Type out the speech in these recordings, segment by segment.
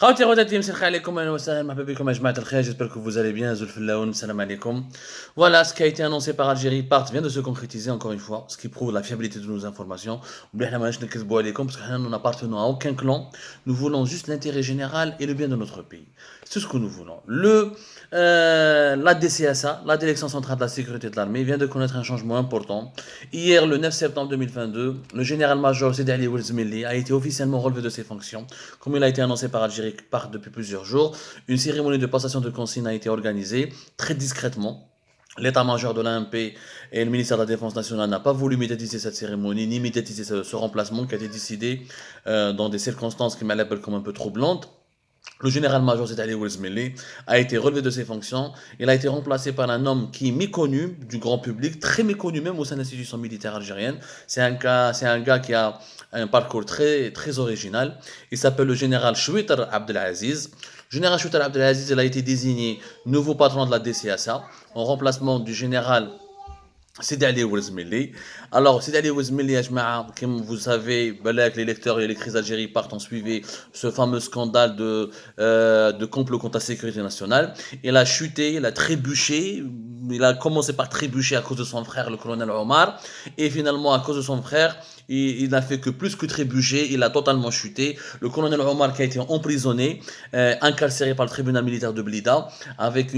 خواتي خواتاتي مساء الخير عليكم اهلا وسهلا مرحبا بكم يا جماعه الخير j'espère que vous allez bien زول في اللون السلام عليكم. Voilà ce qui a été annoncé par Algérie part vient de se concrétiser encore une fois ce qui prouve la fiabilité de nos informations. وبلي ماناش نكذبوا عليكم parce que nous n'appartenons à aucun clan, nous voulons juste l'intérêt général et le bien de notre pays. C'est tout ce que nous voulons. La DCSA, la Direction centrale de la sécurité de l'armée, vient de connaître un changement important. Hier, le 9 septembre 2022, le général-major Sidi Ali Oulzmili a été officiellement relevé de ses fonctions. Comme il a été annoncé par Algérie depuis plusieurs jours, une cérémonie de passation de consigne a été organisée très discrètement. L'état-major de l'AMP et le ministère de la Défense nationale n'a pas voulu médiatiser cette cérémonie, ni médiatiser ce remplacement qui a été décidé dans des circonstances qui m'appellent comme un peu troublantes. Le général-major Sidi Ali Oulzmili a été relevé de ses fonctions. Il a été remplacé par un homme qui est méconnu du grand public, très méconnu même au sein de l'institution militaire algérienne. C'est un gars qui a un parcours très, très original. Il s'appelle le général Chouiter Abdelaziz. Le général Chouiter Abdelaziz, il a été désigné nouveau patron de la DCSA en remplacement du général Sidi Ali Oulzmili. Alors, Sidi Ali Oulzmili, comme vous savez, les lecteurs et les crises d'Algérie partent en suivi ce fameux scandale de complot contre la sécurité nationale. Il a chuté, il a trébuché. Il a commencé par trébucher à cause de son frère, le colonel Omar. Et finalement, à cause de son frère, il n'a fait que plus que trébucher, il a totalement chuté. Le colonel Omar qui a été emprisonné, incarcéré par le tribunal militaire de Blida, avec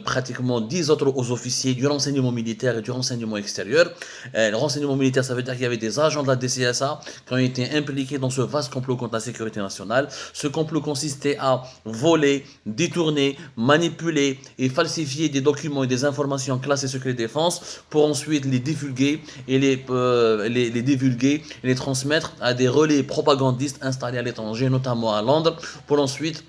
pratiquement 10 autres officiers du renseignement militaire et du renseignement extérieur. Le renseignement militaire, ça veut dire qu'il y avait des agents de la DCSA qui ont été impliqués dans ce vaste complot contre la sécurité nationale. Ce complot consistait à voler, détourner, manipuler et falsifier des documents et des informations classées secret défense pour ensuite les divulguer et les divulguer et les transmettre à des relais propagandistes installés à l'étranger, notamment à Londres, pour ensuite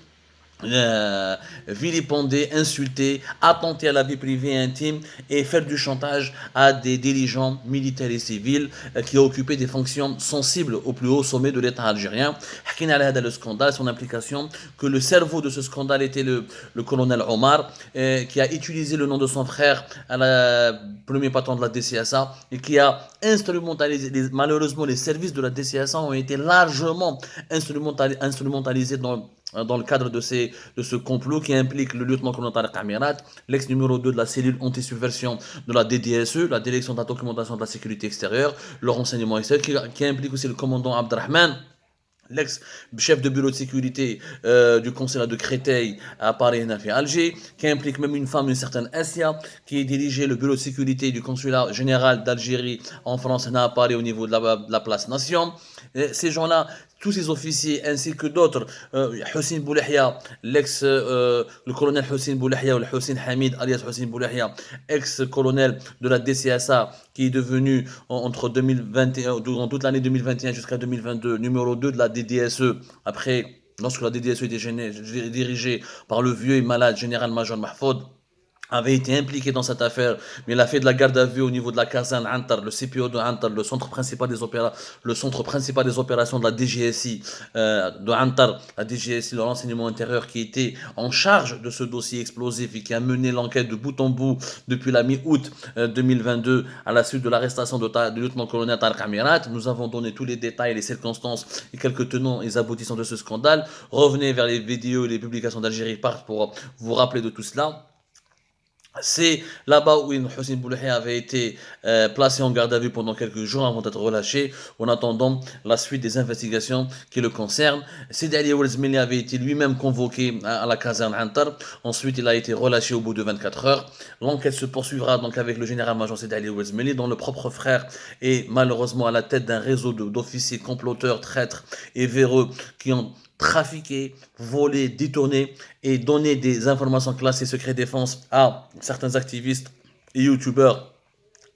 vilipender, insulter, attenter à la vie privée et intime et faire du chantage à des dirigeants militaires et civils qui occupaient des fonctions sensibles au plus haut sommet de l'État algérien. Le scandale, son implication, que le cerveau de ce scandale était le colonel Omar, qui a utilisé le nom de son frère à la premier patron de la DCSA et qui a instrumentalisé, malheureusement les services de la DCSA ont été largement instrumentalisés dans le cadre de ce complot qui implique le lieutenant-colonel Tariq Amirat, l'ex numéro 2 de la cellule anti-subversion de la DDSE, la Direction de la documentation de la sécurité extérieure, le renseignement extérieur, qui implique aussi le commandant Abdrahman, l'ex-chef de bureau de sécurité du consulat de Créteil à Paris et à Alger, qui implique même une femme, une certaine Assia, qui dirigeait le bureau de sécurité du consulat général d'Algérie en France et à Paris au niveau de la place Nation. Ces gens-là, tous ces officiers ainsi que d'autres, Hossein Boulahia, le colonel Hossein Boulahia ou le Hossein Hamid alias Hossein Boulahia, ex-colonel de la DCSA, qui est devenu entre 2021, durant toute l'année 2021 jusqu'à 2022, numéro 2 de la DDSE, après, lorsque la DDSE était dirigée par le vieux et malade général-major Mahfoud, avait été impliqué dans cette affaire, mais il a fait de la garde à vue au niveau de la caserne Antar, le CPO de Antar, le centre principal des opérations de la DGSI de Antar, la DGSI, le renseignement intérieur, qui était en charge de ce dossier explosif et qui a mené l'enquête de bout en bout depuis la mi-août 2022 à la suite de l'arrestation du lieutenant-colonel Tariq Amirat. Nous avons donné tous les détails, les circonstances et quelques tenants et aboutissants de ce scandale. Revenez vers les vidéos et les publications d'Algérie Part pour vous rappeler de tout cela. C'est là-bas où Hossein Boulahia avait été placé en garde à vue pendant quelques jours avant d'être relâché, en attendant la suite des investigations qui le concernent. Sidi Ali Oulzmili avait été lui-même convoqué à la caserne Antar. Ensuite, il a été relâché au bout de 24 heures. L'enquête se poursuivra donc avec le général-major Sidi Ali Oulzmili, dont le propre frère est malheureusement à la tête d'un réseau d'officiers comploteurs, traîtres et véreux qui ont trafiquer, voler, détourner et donner des informations classées secret défense à certains activistes et youtubeurs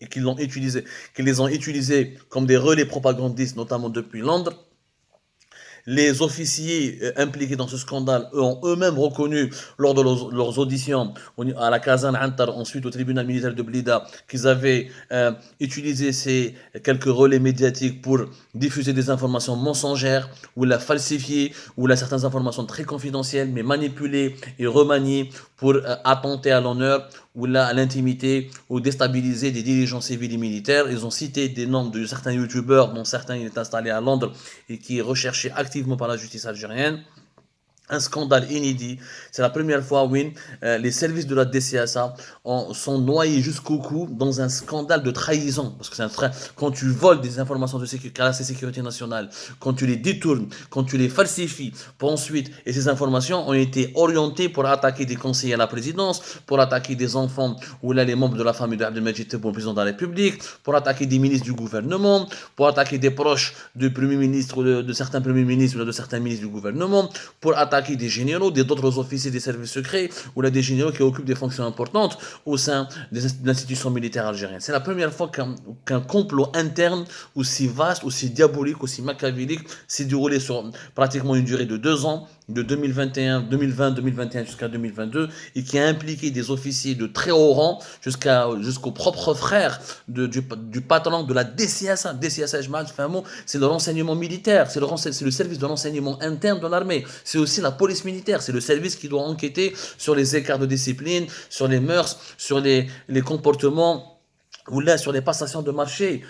et qui les ont utilisés comme des relais propagandistes, notamment depuis Londres. Les officiers impliqués dans ce scandale ont eux-mêmes reconnu lors de leurs auditions à la caserne Antar, ensuite au tribunal militaire de Blida, qu'ils avaient utilisé ces quelques relais médiatiques pour diffuser des informations mensongères, ou la falsifier, ou la certaines informations très confidentielles, mais manipulées et remaniées pour attenter à l'honneur ou à l'intimité ou déstabiliser des dirigeants civils et militaires. Ils ont cité des noms de certains youtubeurs, dont certains sont installés à Londres et qui est recherché activement par la justice algérienne. un scandale inédit. C'est la première fois où les services de la DCSA sont noyés jusqu'au cou dans un scandale de trahison. Parce que quand tu voles des informations de sécurité nationale, quand tu les détournes, quand tu les falsifies, pour ensuite, et ces informations ont été orientées pour attaquer des conseillers à la présidence, pour attaquer des enfants ou là les membres de la famille de Abdelmajid Tebboune, président de la République, pour attaquer des ministres du gouvernement, pour attaquer des proches du Premier ministre, de certains premiers ministres ou de certains ministres du gouvernement, pour attaquer des généraux, d'autres officiers des services secrets, ou là des généraux qui occupent des fonctions importantes au sein de l'institution militaire algérienne. C'est la première fois qu'un complot interne aussi vaste, aussi diabolique, aussi machiavélique s'est déroulé sur pratiquement une durée de 2 ans, de 2020 jusqu'à 2022, et qui a impliqué des officiers de très haut rang jusqu'au propre frère du patron de la DCSA. DCSA, c'est le renseignement militaire, c'est le service de renseignement interne de l'armée. C'est aussi la police militaire, c'est le service qui doit enquêter sur les écarts de discipline, sur les mœurs, sur les comportements ou là sur les passations de marché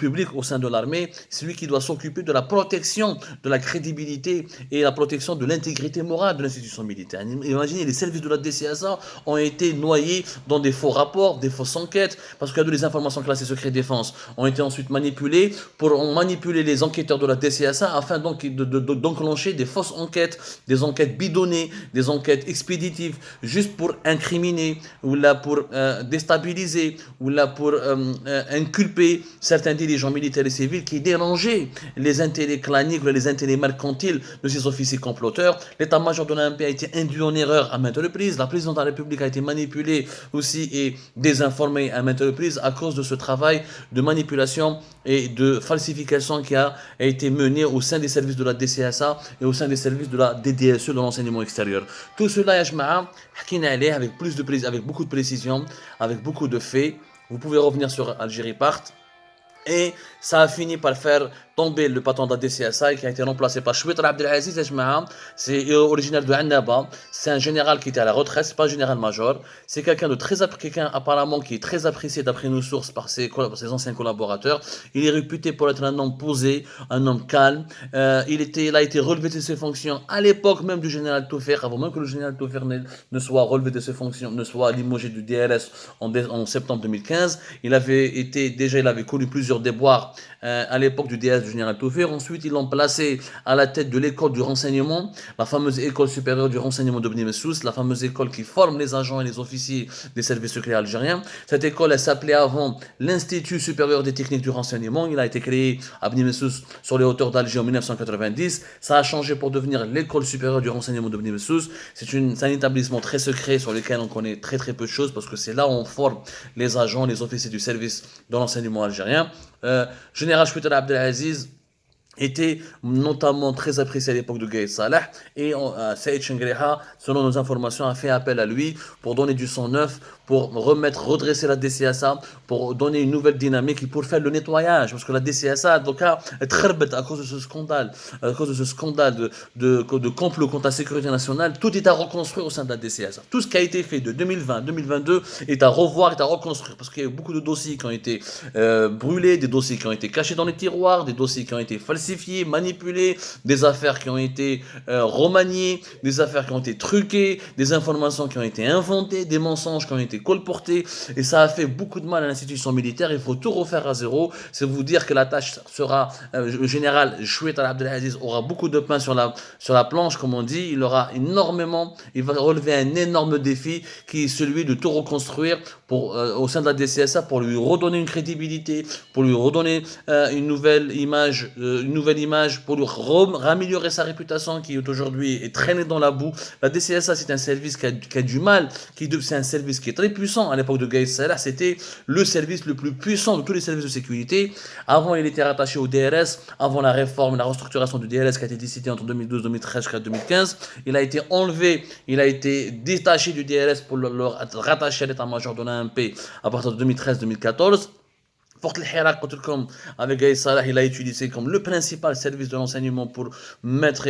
public au sein de l'armée, c'est lui qui doit s'occuper de la protection de la crédibilité et la protection de l'intégrité morale de l'institution militaire. Imaginez, les services de la DCSA ont été noyés dans des faux rapports, des fausses enquêtes, parce que les informations classées secret défense ont été ensuite manipulées pour manipuler les enquêteurs de la DCSA afin donc d'enclencher des fausses enquêtes, des enquêtes bidonnées, des enquêtes expéditives, juste pour incriminer ou là pour déstabiliser ou là pour inculper certains dirigeants militaires et civils qui dérangeaient les intérêts claniques ou les intérêts mercantiles de ces officiers comploteurs. L'état-major de l'AMP a été induit en erreur à maintes reprises. La présidence de la République a été manipulée aussi et désinformée à maintes reprises à cause de ce travail de manipulation et de falsification qui a été mené au sein des services de la DCSA et au sein des services de la DDSE, de l'enseignement extérieur. Tout cela, Yajma'a, avec beaucoup de précision, avec beaucoup de faits. Vous pouvez revenir sur Algérie Part. Et ça a fini par faire tomber le patron de la DCSA qui a été remplacé par Chouetra Abdelaziz. C'est originaire de Annaba. C'est un général qui était à la retraite, c'est pas un général-major. C'est quelqu'un apparemment qui est très apprécié d'après nos sources par ses anciens collaborateurs. Il est réputé pour être un homme posé, un homme calme. Il a été relevé de ses fonctions à l'époque même du général Toufer, avant même que le général Toufer ne soit relevé de ses fonctions, ne soit limogé du DRS en septembre 2015. Il avait connu plusieurs déboires à l'époque du DS du général Toufer. Ensuite, ils l'ont placé à la tête de l'école du renseignement, la fameuse école supérieure du renseignement de Bni Messous, la fameuse école qui forme les agents et les officiers des services secrets algériens. Cette école, elle s'appelait avant l'Institut supérieur des techniques du renseignement. Il a été créé à Bni Messous sur les hauteurs d'Alger en 1990. Ça a changé pour devenir l'école supérieure du renseignement de Bni Messous. C'est un établissement très secret sur lequel on connaît très très peu de choses parce que c'est là où on forme les agents, les officiers du service de renseignement algérien. Général Chouetra Abdelaziz était notamment très apprécié à l'époque de Gaïd Salah et Saïd Chengreha, selon nos informations, a fait appel à lui pour donner du sang neuf, pour redresser la DCSA, pour donner une nouvelle dynamique et pour faire le nettoyage, parce que la DCSA donc a à cause de ce scandale, de complot contre la sécurité nationale. Tout est à reconstruire au sein de la DCSA. Tout ce qui a été fait de 2020 2022 est à revoir, est à reconstruire, parce qu'il y a eu beaucoup de dossiers qui ont été brûlés, des dossiers qui ont été cachés dans les tiroirs, des dossiers qui ont été falsifiés, manipulés, des affaires qui ont été remaniées, des affaires qui ont été truquées, des informations qui ont été inventées, des mensonges qui ont été colportés, et ça a fait beaucoup de mal à l'institution militaire. Il faut tout refaire à zéro. C'est vous dire que la tâche sera, le général Chouetra Abdelaziz aura beaucoup de pain sur la planche, comme on dit. Il va relever un énorme défi qui est celui de tout reconstruire au sein de la DCSA pour lui redonner une crédibilité, pour lui redonner une nouvelle image, pour lui améliorer sa réputation qui aujourd'hui est traînée dans la boue. La DCSA, c'est un service qui a du mal, c'est un service qui est très puissant. À l'époque de Gaïd Salah, c'était le service le plus puissant de tous les services de sécurité. Avant, il était rattaché au DRS. Avant la réforme, la restructuration du DRS qui a été décidée entre 2012, 2013 jusqu'à 2015, il a été enlevé, il a été détaché du DRS pour le rattacher à l'état-major de l'AMP à partir de 2013-2014. Sport al-Hirak, avec Gaï Salah, il a utilisé comme le principal service de l'enseignement pour mettre,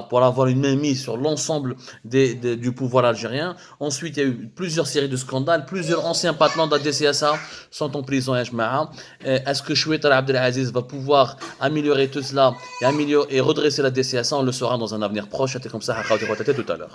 pour avoir une mainmise sur l'ensemble du pouvoir algérien. Ensuite, il y a eu plusieurs séries de scandales, plusieurs anciens patrons de la DCSA sont en prison. Est-ce que Chouetar Abdelaziz va pouvoir améliorer tout cela et redresser la DCSA? On le saura dans un avenir proche. C'était comme ça, tout à l'heure.